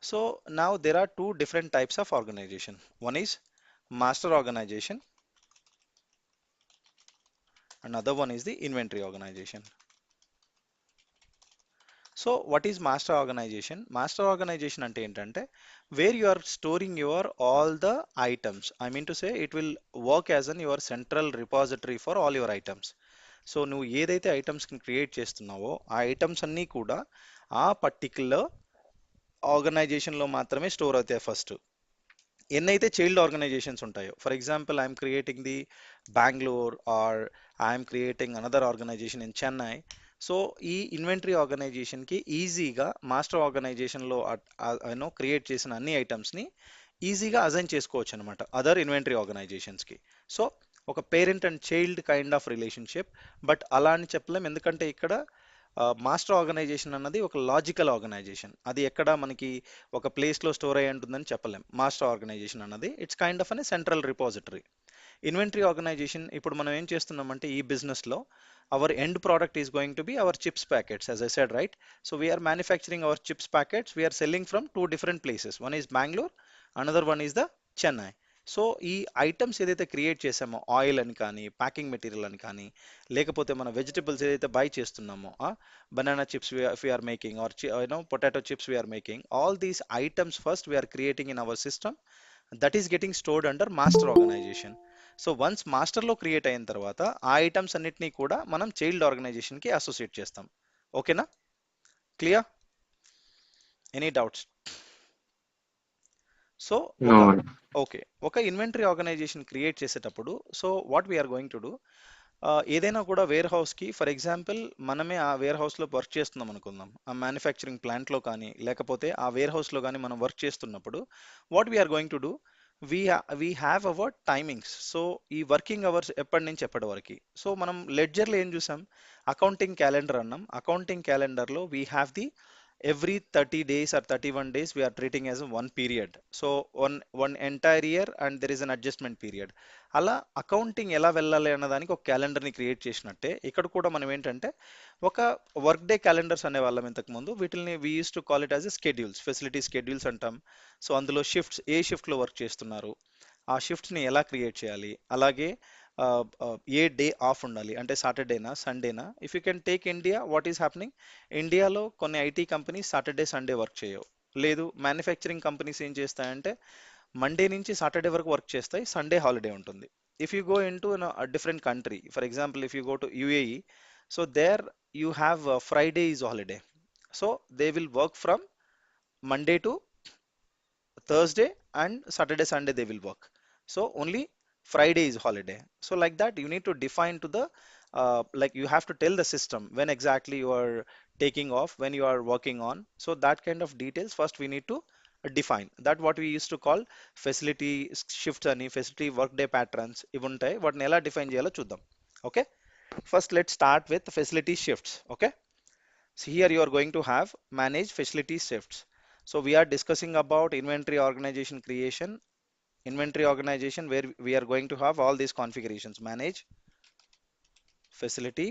So now there are two different types of organization. One is master organization, another one is the inventory organization. So what is master organization? Master organization ante entante where you are storing your all the items. I mean to say it will work as an your central repository for all your items. So నువ్వు ఏదైతే items create చేస్తున్నావో ఆ items అన్నీ కూడా ఆ particular ఆర్గనైజేషన్లో మాత్రమే store అవుతాయి ఫస్ట్. ఎన్నైతే చైల్డ్ ఆర్గనైజేషన్స్ ఉంటాయో, for example I'm creating the Bengaluru or I'm creating another organisation in Chennai. So ఈ ఇన్వెంటరీ ఆర్గనైజేషన్కి ఈజీగా మాస్టర్ ఆర్గనైజేషన్లో యూనో క్రియేట్ చేసిన అన్ని ఐటమ్స్ని ఈజీగా అజైన్ చేసుకోవచ్చు అనమాట అదర్ ఇన్వెంటరీ ఆర్గనైజేషన్స్కి. సో ఒక parent and child kind of relationship. But అలా అని చెప్పలేం, ఎందుకంటే ఇక్కడ మాస్టర్ ఆర్గనైజేషన్ అన్నది ఒక లాజికల్ ఆర్గనైజేషన్. అది ఎక్కడ మనకి ఒక ప్లేస్లో స్టోర్ అయ్యి ఉంటుందని చెప్పలేం. మాస్టర్ ఆర్గనైజేషన్ అన్నది it's kind of an central repository. Inventory organisation ఇప్పుడు మనం ఏం చేస్తున్నామంటే ఈ బిజినెస్లో our end product is going to be our chips packets, as I said, right? So we are manufacturing our chips packets. We are selling from two different places. One is Bangalore, another one is the Chennai. So ఈ items ఏదైతే create చేసామో oil అని కానీ packing material అని కానీ లేకపోతే మన vegetables ఏదైతే బై చేస్తున్నామో banana chips we are making or potato chips we are making, all these items first we are creating in our system. That is getting stored under master organization. So once మాస్టర్లో create అయిన తర్వాత ఆ ఐటమ్స్ అన్నిటినీ కూడా మనం child ఆర్గనైజేషన్కి associate చేస్తాం. ఓకేనా? Clear? Any doubts? So ఒక No. ఓకే, ఒక ఇన్వెంటరీ ఆర్గనైజేషన్ క్రియేట్ చేసేటప్పుడు so what we're going to do, ఏదైనా కూడా వేర్ హౌస్కి ఫర్ ఎగ్జాంపుల్ మనమే ఆ వేర్ హౌస్లో వర్క్ చేస్తున్నాం అనుకుందాం, ఆ మ్యానుఫ్యాక్చరింగ్ ప్లాంట్లో కానీ లేకపోతే ఆ వేర్ హౌస్లో కానీ మనం వర్క్ చేస్తున్నప్పుడు what we're going to do, we have our timings. So ఈ వర్కింగ్ అవర్స్ ఎప్పటి నుంచి ఎప్పటి వరకు. సో మనం లెడ్జర్లో ఏం చూసాం, అకౌంటింగ్ క్యాలెండర్ అన్నాం. అకౌంటింగ్ క్యాలెండర్లో we have the every 30 days or 31 days we are treating as one period. So one entire year and there is an adjustment period. అలా అకౌంటింగ్ ఎలా వెళ్ళాలి అన్నదానికి ఒక క్యాలెండర్ని క్రియేట్ చేసినట్టే ఇక్కడ కూడా మనం ఏంటంటే ఒక వర్క్ డే క్యాలెండర్స్ అనేవాళ్ళం ఇంతకు ముందు. వీటిని we use to call it as a schedules, facility schedules అంటాం. సో అందులో షిఫ్ట్స్, ఏ షిఫ్ట్లో వర్క్ చేస్తున్నారు, ఆ షిఫ్ట్స్ని ఎలా క్రియేట్ చేయాలి, అలాగే ఏ డే ఆఫ్ ఉండాలి, అంటే సాటర్డేనా సండేనా. If you can take India, what is happening, ఇండియాలో కొన్ని IT companies Saturday Sunday work చేయవు. లేదు, మ్యానుఫ్యాక్చరింగ్ కంపెనీస్ ఏం చేస్తాయంటే మండే నుంచి సాటర్డే వరకు వర్క్ చేస్తాయి, సండే హాలిడే ఉంటుంది. If you go in to different country, for example if you go to UAE, so there you have Friday is holiday. So they will work from Monday to Thursday and Saturday, Sunday they will work. So only Friday is holiday. So like that, you need to define to the like you have to tell the system when exactly you are taking off, when you are working on. So that kind of details first we need to define. That what we used to call facility shifts అని facility workday patterns ఇవి ఉంటాయి. వాటిని ఎలా define చేయాలో చూద్దాం. Okay. First let's start with facility shifts. Okay. So here you are going to have manage facility shifts. So we are discussing about inventory organization creation, inventory organization where we are going to have all these configurations, manage facility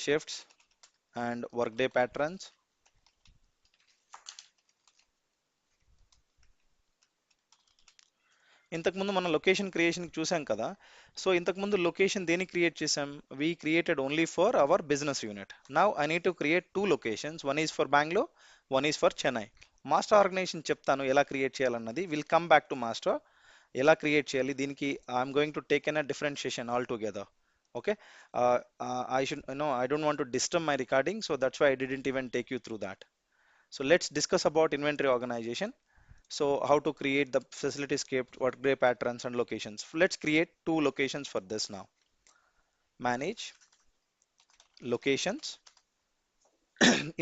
shifts and workday patterns. ఇంతకుముందు మనం location creation చూసాం కదా. So ఇంతకుముందు location దేని create చేసాం, we created only for our business unit. Now I need to create two locations, one is for Bengaluru, one is for Chennai. Master organisation చెప్తాను ఎలా create చేయాలన్నది, will come back to master ఎలా create చేయాలి. దీనికి I'm going to take an a different session all together. Okay. I should no, I don't want to disturb my recording, so that's why I didn't even take you through that. So let's discuss about inventory organization. So how to create the facility script, workday patterns and locations. Let's create two locations for this now. Manage locations.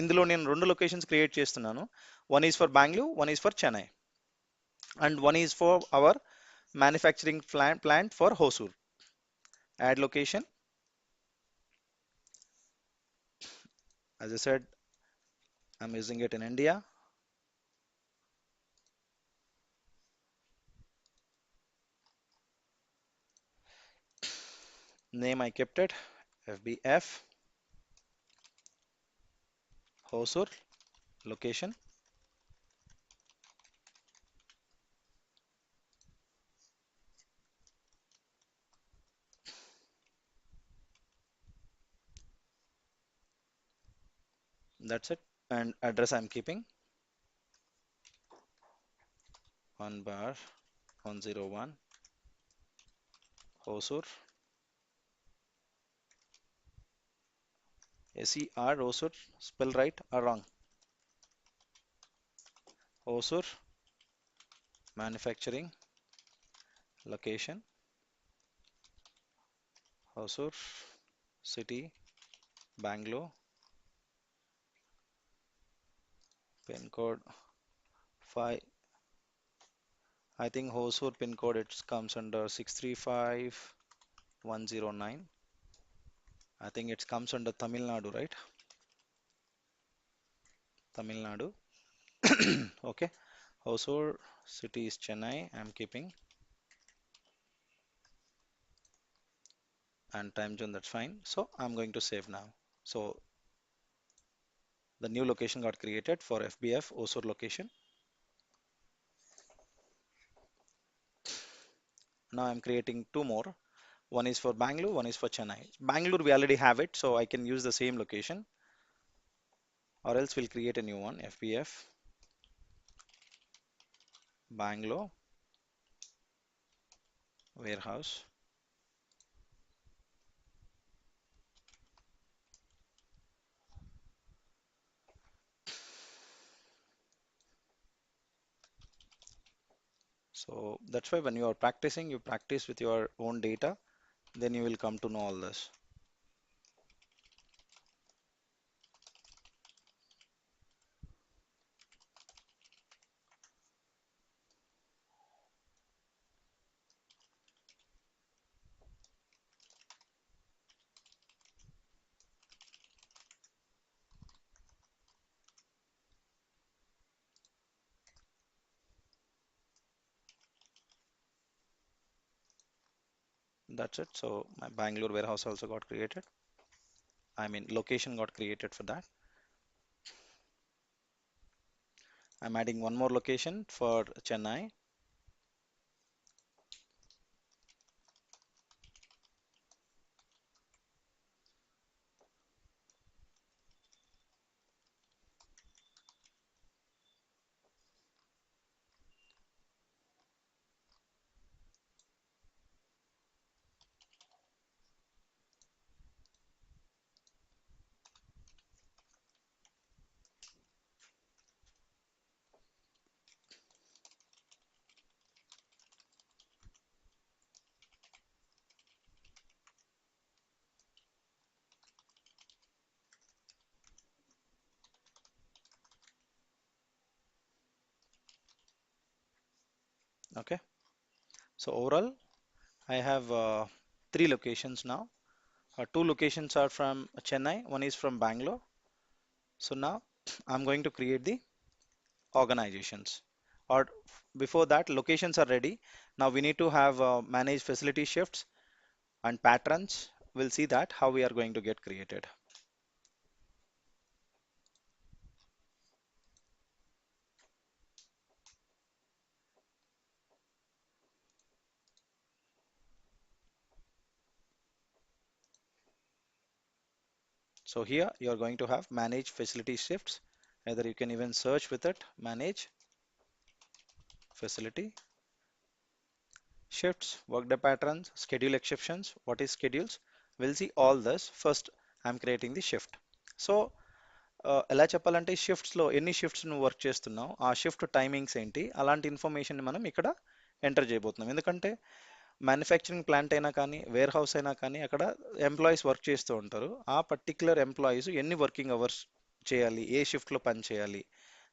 ఇందులో నేను రెండు locations create చేస్తున్నాను. One is for Bengaluru, one is for Chennai, and one is for hour manufacturing plant for Hosur. Add location. As I said, I'm using it in India. Name I kept it FBF Hosur location. That's it. And address I'm keeping 1 bar 101 Hosur. SER Hosur, spell right or wrong? Hosur manufacturing location. Hosur city, Bangalore. Pin code 5. I think Hosur pin code it comes under 635109. I think it comes under Tamil Nadu, right? Tamil Nadu. Okay. Hosur city is Chennai. I'm keeping and time zone. That's fine. So I'm going to save now. So the new location got created for FBF Hosur location. Now I'm creating two more. One is for Bangalore, one is for Chennai. Bangalore we already have it, so I can use the same location, or else we'll create a new one. FBF Bangalore warehouse. So that's why when you are practicing, you practice with your own data, then you will come to know all this. That's it. So my Bangalore warehouse also got created. I mean, location got created for that. I'm adding one more location for Chennai. Okay. So overall, I have three locations now. Two locations are from Chennai, one is from Bangalore. So now I'm going to create the organizations. Or before that, locations are ready. Now we need to have manage facility shifts and patterns. We'll see that how we are going to get created. So here you're going to have manage facility shifts. Either you can even search with it, manage facility shifts, workday patterns, schedule exceptions. What is schedules? We'll see all this. First, I'm creating the shift. So ఎలా చెప్పాలంటే shifts లో ఎన్ని shifts నువ్వు work చేస్తున్నావు ఆ shift timings ఏంటి అలాంటి information మనం ఇక్కడ ఎంటర్ చేయబోతున్నాం ఎందుకంటే మ్యానుఫ్యాక్చరింగ్ ప్లాంట్ అయినా కానీ వేర్ హౌస్ అయినా కానీ అక్కడ ఎంప్లాయీస్ వర్క్ చేస్తూ ఉంటారు ఆ పర్టిక్యులర్ ఎంప్లాయీస్ ఎన్ని వర్కింగ్ అవర్స్ చేయాలి ఏ షిఫ్ట్లో పని చేయాలి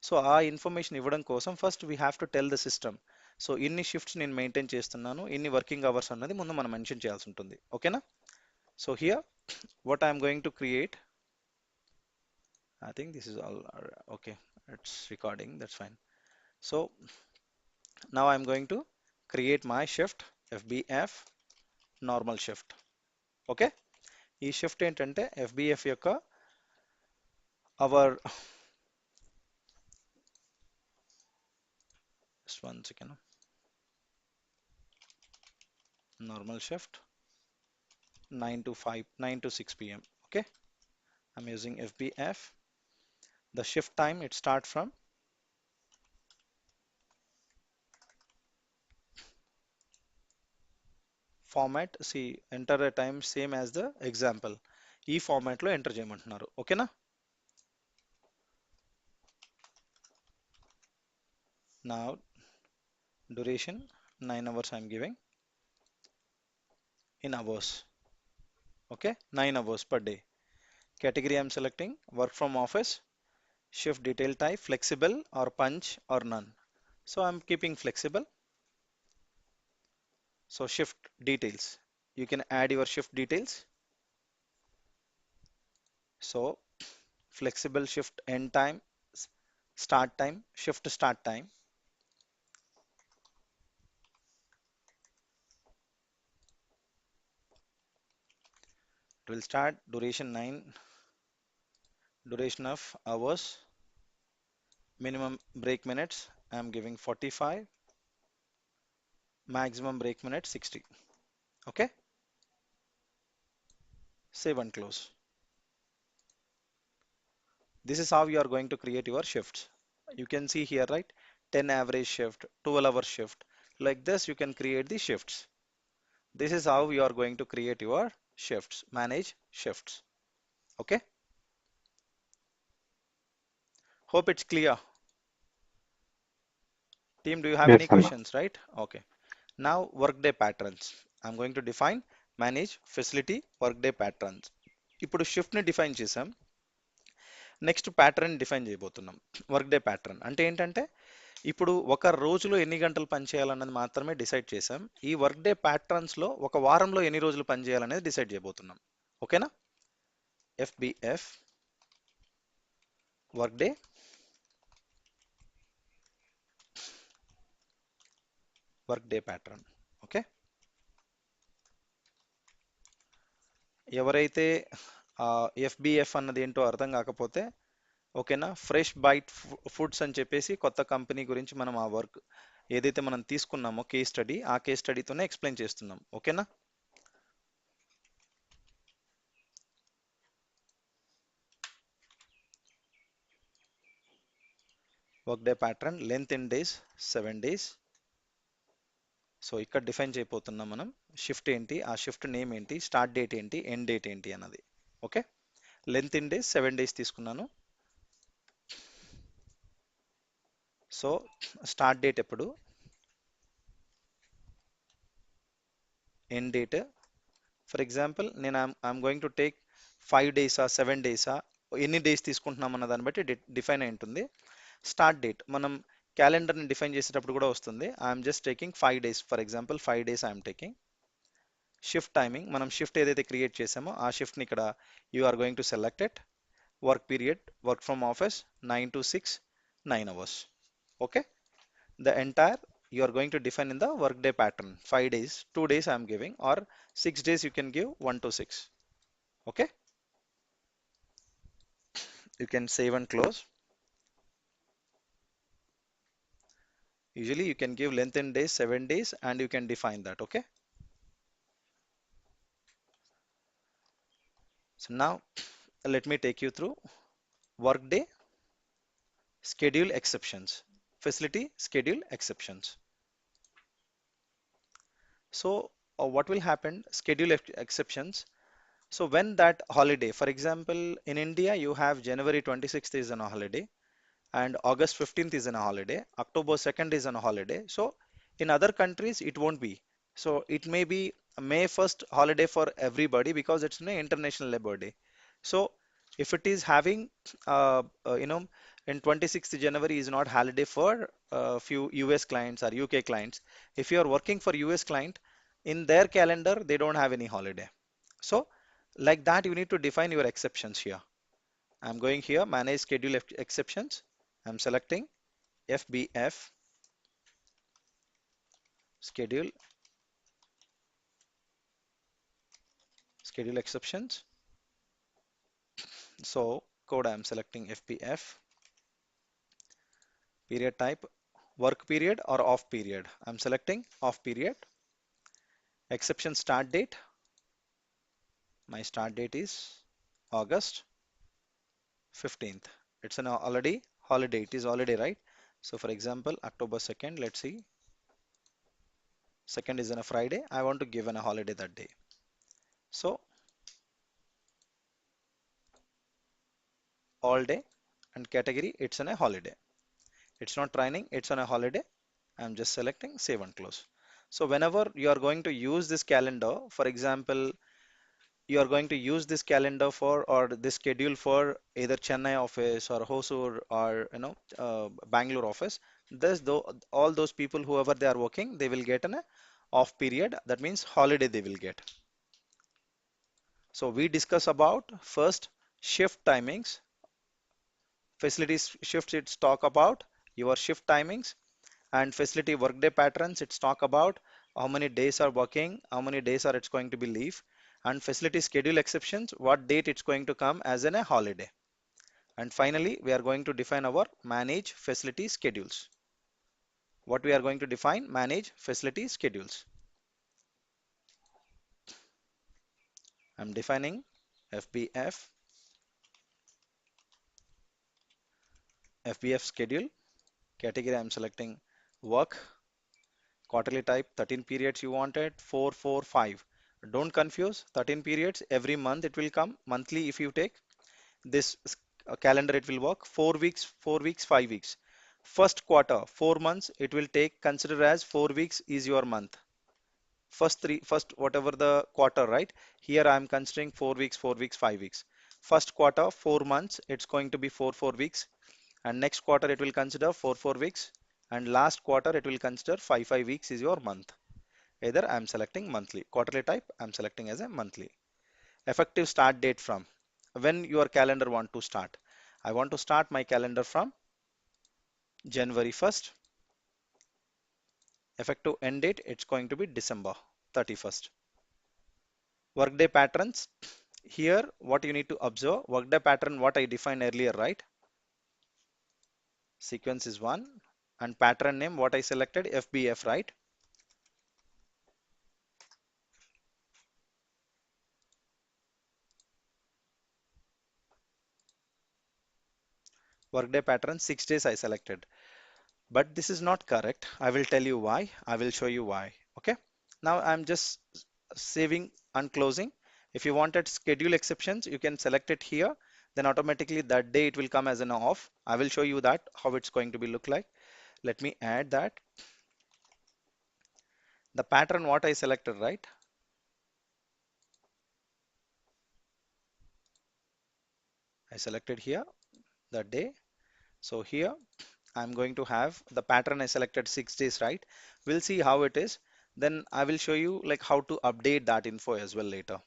సో ఆ ఇన్ఫర్మేషన్ ఇవ్వడం కోసం first we have to tell the system so ఇన్ని షిఫ్ట్స్ నేను మెయింటైన్ చేస్తున్నాను ఇన్ని వర్కింగ్ అవర్స్ అన్నది ముందు మనం మెన్షన్ చేయాల్సి ఉంటుంది ఓకేనా so here what I'm going to create I think this is all okay. It's recording, that's fine. So now I'm going to create my shift FBF normal shift. Okay. ఈ shift ఏంటంటే FBF యొక్క our Just one second. Normal shift 9 to 5, 9 to 6 p.m. Okay, I'm using FBF. The shift time, it start from format. See, enter a time same as the example. ఈ format లో enter చేయమంటున్నారు. ఓకేనా? Now duration 9 hours I'm giving in hours. Okay, 9 hours per day. Category I'm selecting work from office. Shift detail type flexible or punch or none. So I'm keeping flexible. So shift details. You can add your shift details. So flexible shift end time, start time, shift start time. It will start duration 9, duration of hours, minimum break minutes. I'm giving 45, maximum break minutes 60. Okay, save and close. This is how you are going to create your shifts. You can see here, right? 10 average shift, 12-hour shift. Like this, you can create the shifts. This is how you are going to create your shifts, manage shifts. Okay. Hope it's clear. Team, do you have any Yes, Anna. questions, right? Okay. Now, workday patterns. I'm going to define, manage, facility, workday patterns. ఇప్పుడు shift ని define చేసాం. Next pattern define చేయబోతున్నాం. Work day pattern అంటే ఏంటంటే ఇప్పుడు ఒక రోజులో ఎన్ని గంటలు పనిచేయాలన్నది మాత్రమే డిసైడ్ చేసాం. ఈ వర్క్ డే ప్యాటర్న్స్ లో ఒక వారంలో ఎన్ని రోజులు పనిచేయాలనేది డిసైడ్ చేయబోతున్నాం. ఓకేనా? FBF work day pattern. Okay, ఎవరైతే FBF అన్నది ఏంటో అర్థం కాకపోతే ఓకేనా, ఫ్రెష్ బైట్ ఫుడ్స్ అని చెప్పేసి కొత్త కంపెనీ గురించి మనం ఆ వర్క్ ఏదైతే మనం తీసుకున్నామో కేస్ స్టడీ, ఆ కేస్ స్టడీతోనే ఎక్స్ప్లెయిన్ చేస్తున్నాం. ఓకేనా? Work day pattern length in days 7 days. So ఇక్కడ డిఫైన్ చేయబోతున్నాం మనం షిఫ్ట్ ఏంటి, ఆ షిఫ్ట్ నేమ్ ఏంటి, స్టార్ట్ డేట్ ఏంటి, ఎండ్ డేట్ ఏంటి అన్నది. Okay, length in days 7 days తీసుకున్నాను. సో స్టార్ట్ డేట్ ఎప్పుడు, ఎండ్ డేట్. ఫర్ ఎగ్జాంపుల్ నేను I'm going to take 5 days 7 days, ఎన్ని డేస్ తీసుకుంటున్నాం అన్న దాన్ని బట్టి డిఫైన్ అయి ఉంటుంది. స్టార్ట్ డేట్ మనం క్యాలెండర్ని డిఫైన్ చేసేటప్పుడు కూడా వస్తుంది. I'm just taking 5 days, for example 5 days I'm taking. Shift timing మనం షిఫ్ట్ ఏదైతే క్రియేట్ చేసామో ఆ షిఫ్ట్ని ఇక్కడ you are going to select it. Work period work from office 9 to 6, 9 hours. Okay, the entire you are going to define in the workday pattern. 5 days, 2 days I am giving, or 6 days you can give 1 to 6. Okay, you can save and close. Usually you can give length in days 7 days and you can define that. Okay, so now let me take you through workday schedule exceptions, facility schedule exceptions. So what will happen, schedule exceptions. So when that holiday, for example, in India, you have January 26th is on a holiday and August 15th is on a holiday, October 2nd is on a holiday. So in other countries, it won't be. So it may be a May 1st holiday for everybody because it's an International Labor Day. So if it is having, in 26th January is not holiday for few US clients or UK clients. If you are working for US client, in their calendar, they don't have any holiday. So like that, you need to define your exceptions here. I'm going here, manage schedule exceptions. I'm selecting FBF schedule exceptions. So code I'm selecting FBF, period type work period or off period. I'm selecting off period. Exception start date. My start date is August 15th. It's an already holiday. It is holiday, right? So for example, October 2nd, let's see. 2nd is on a Friday. I want to give an a holiday that day. So all day and category, it's on a holiday. It's not training, it's on a holiday. I'm just selecting save and close. So whenever you are going to use this calendar, for example, you are going to use this calendar for or this schedule for either Chennai office or Hosur or Bangalore office. There's though all those people whoever they are working, they will get an off period. That means holiday they will get. So we discuss about first shift timings, facilities shifts. It's talk about your shift timings and facility workday patterns. It's talk about how many days are working, how many days are it's going to be leave, and facility schedule exceptions, what date it's going to come as in a holiday. And finally, we are going to define our manage facility schedules. What we are going to define, manage facility schedules. I'm defining FBF, FBF schedule. Category I'm selecting work, quarterly type 13 periods you wanted, 4, 4, 5. Don't confuse 13 periods every month it will come monthly if you take this calendar it will work 4 weeks 4 weeks 5 weeks first quarter 4 months it will take consider as 4 weeks is your month first whatever the quarter right here I am considering 4 weeks 4 weeks 5 weeks first quarter 4 months it's going to be 4 weeks and next quarter it will consider 4 weeks and last quarter it will consider 5 weeks is your month either I am selecting monthly quarterly type I am selecting as a monthly effective start date from when your calendar want to start. I want to start my calendar from January 1st. Effective end date, it's going to be December 31st. Workday patterns. Here, what you need to observe, workday pattern, what I defined earlier, right? Sequence is one and pattern name, what I selected, FBF, right? Workday pattern, 6 days I selected. But this is not correct. I will tell you why. I will show you why. Okay. Now I'm just saving and closing. If you wanted schedule exceptions, you can select it here. Then automatically that day it will come as an off. I will show you that how it's going to be look like. Let me add that. The pattern what I selected, right? I selected here that day. So here I'm going to have the pattern I selected 6 days, right? We'll see how it is. Then I will show you like how to update that info as well later.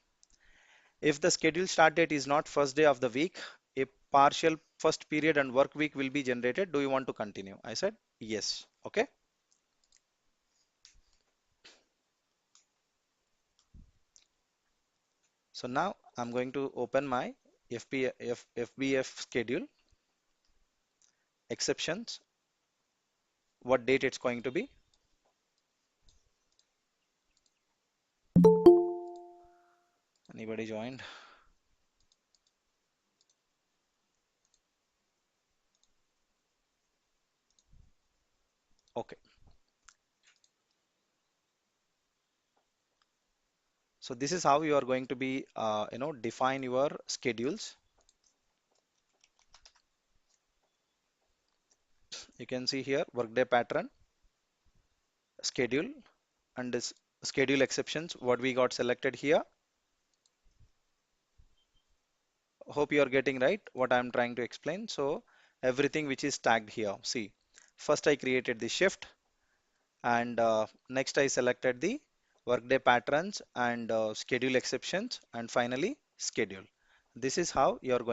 If the scheduled start date is not first day of the week, a partial first period and work week will be generated. Do you want to continue? I said yes. Okay. So now I'm going to open my FBF schedule exceptions. What date it's going to be? Anybody joined? Okay. So this is how you are going to be, define your schedules. You can see here workday pattern, schedule, and this schedule exceptions. What we got selected here. Hope you are getting right what I'm trying to explain. So everything which is tagged here. See, first I created the shift and next I selected the workday patterns and schedule exceptions and finally schedule. This is how you are going